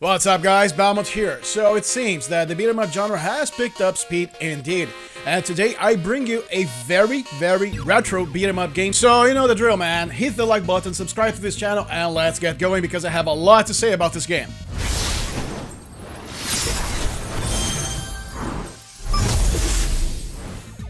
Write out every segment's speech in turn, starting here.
What's up guys, Balmont here. So it seems that the beat 'em up genre has picked up speed indeed. And today I bring you a very retro beat 'em up game. So you know the drill, man. Hit the like button, subscribe to this channel, and let's get going because I have a lot to say about this game.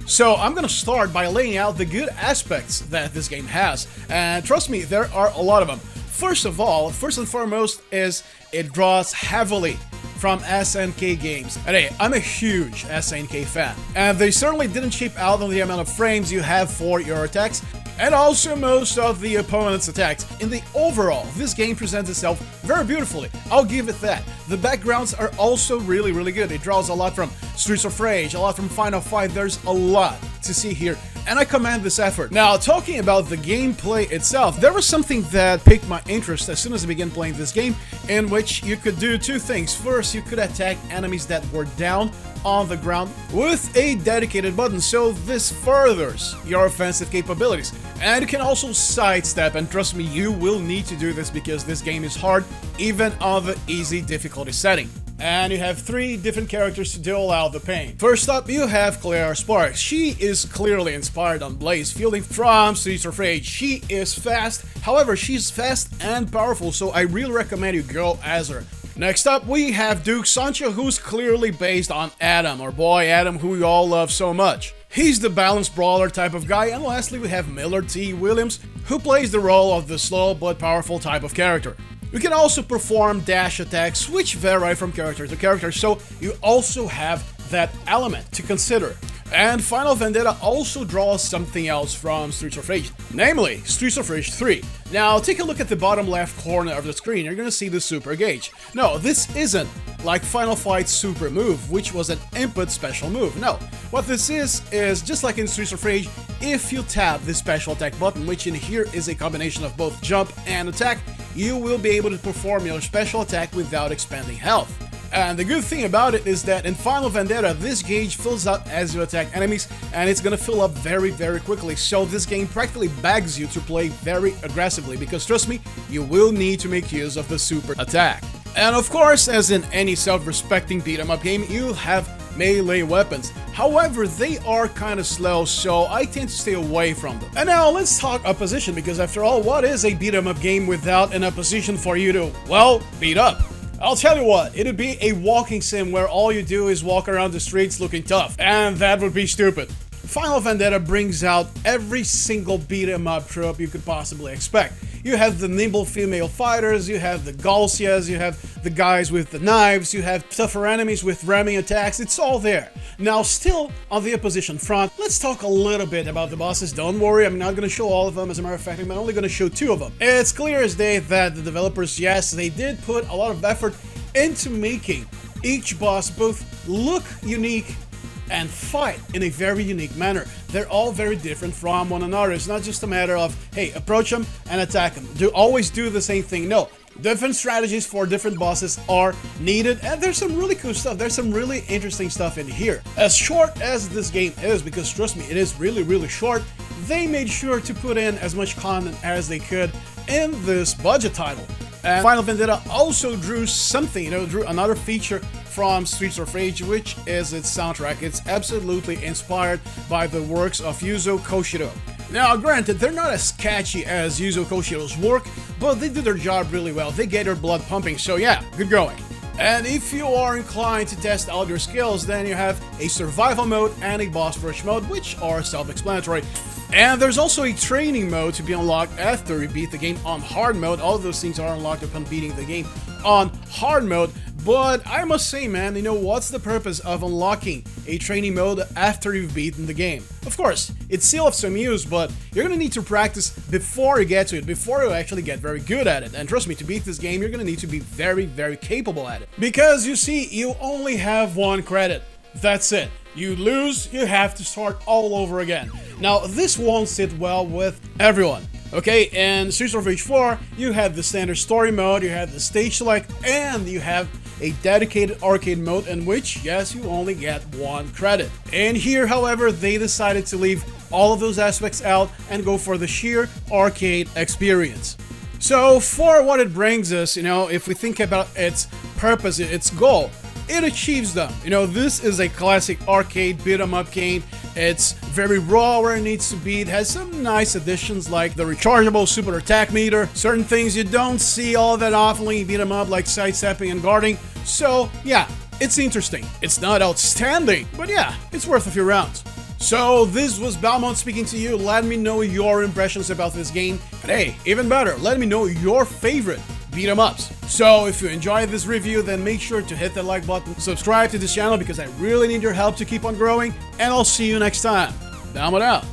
So I'm gonna start by laying out the good aspects that this game has. And trust me, there are a lot of them. First of all, first and foremost is it draws heavily from SNK games. And hey, I'm a huge SNK fan. And they certainly didn't cheap out on the amount of frames you have for your attacks, and also most of the opponent's attacks. In the overall, this game presents itself very beautifully. I'll give it that. The backgrounds are also really good. It draws a lot from Streets of Rage, a lot from Final Fight. There's a lot to see here, and I commend this effort. Now, talking about the gameplay itself, there was something that piqued my interest as soon as I began playing this game, in which you could do two things. First, you could attack enemies that were down on the ground with a dedicated button, so this furthers your offensive capabilities. And you can also sidestep, and trust me, you will need to do this because this game is hard, even on the easy difficulty setting. And you have three different characters to dole out the pain. First up, you have Claire Sparks. She is clearly inspired on Blaze Fielding from Streets of Rage. She is fast, however, she's fast and powerful, so I really recommend you go as her. Next up, we have Duke Sancho, who's clearly based on Adam, our boy Adam, who we all love so much. He's the balanced brawler type of guy. And lastly, we have Miller T. Williams, who plays the role of the slow but powerful type of character. You can also perform dash attacks, which vary from character to character, so you also have that element to consider. And Final Vendetta also draws something else from Streets of Rage, namely Streets of Rage 3. Now, take a look at the bottom left corner of the screen, you're gonna see the super gauge. No, this isn't like Final Fight's super move, which was an input special move. No, what this is just like in Streets of Rage, if you tap the special attack button, which in here is a combination of both jump and attack, you will be able to perform your special attack without expending health. And the good thing about it is that in Final Vendetta, this gauge fills up as you attack enemies, and it's gonna fill up very quickly, so this game practically begs you to play very aggressively, because trust me, you will need to make use of the super attack. And of course, as in any self-respecting beat-em-up game, you have melee weapons. However, they are kinda slow, so I tend to stay away from them. And now let's talk opposition, because after all, what is a beat-em-up game without an opposition for you to, well, beat up? I'll tell you what, it'd be a walking sim where all you do is walk around the streets looking tough, and that would be stupid. Final Vendetta brings out every single beat-em-up trope you could possibly expect. You have the nimble female fighters, you have the Galcias, you have the guys with the knives, you have tougher enemies with ramming attacks, it's all there. Now, still on the opposition front, let's talk a little bit about the bosses. Don't worry, I'm not gonna show all of them, as a matter of fact, I'm only gonna show two of them. It's clear as day that the developers, yes, they did put a lot of effort into making each boss both look unique and fight in a very unique manner. They're all very different from one another. It's not just a matter of, hey, approach them and attack them. Always do the same thing. No, different strategies for different bosses are needed, and there's some really cool stuff. There's some really interesting stuff in here. As short as this game is, because trust me, it is really short, they made sure to put in as much content as they could in this budget title. And Final Vendetta also drew something, drew another feature from Streets of Rage, which is its soundtrack. It's absolutely inspired by the works of Yuzo Koshiro. Now, granted, they're not as catchy as Yuzo Koshiro's work, but they do their job really well. They get your blood pumping, so yeah, good going. And if you are inclined to test out your skills, then you have a survival mode and a boss rush mode, which are self-explanatory. And there's also a training mode to be unlocked after you beat the game on hard mode. All those things are unlocked upon beating the game on hard mode. But I must say, man, what's the purpose of unlocking a training mode after you've beaten the game? Of course, it's still of some use, but you're gonna need to practice before you get to it, before you actually get very good at it. And trust me, to beat this game, you're gonna need to be very capable at it. Because you see, you only have one credit. That's it. You lose, you have to start all over again. Now, this won't sit well with everyone. Okay, in Streets of Rage 4, you have the standard story mode, you have the stage select, and you have a dedicated arcade mode in which, yes, you only get one credit. And here, however, they decided to leave all of those aspects out and go for the sheer arcade experience. So, for what it brings us, if we think about its purpose, its goal, it achieves them. You know, this is a classic arcade beat-em-up game. It's very raw where it needs to be. It has some nice additions like the rechargeable super attack meter, certain things you don't see all that often when you beat 'em up, like sidestepping and guarding. So yeah, it's interesting. It's not outstanding, but yeah, it's worth a few rounds. So this was Belmont speaking to you. Let me know your impressions about this game. And hey, even better, let me know your favorite beat 'em ups. So if you enjoyed this review, then make sure to hit that like button, subscribe to this channel because I really need your help to keep on growing, and I'll see you next time. Belmont out.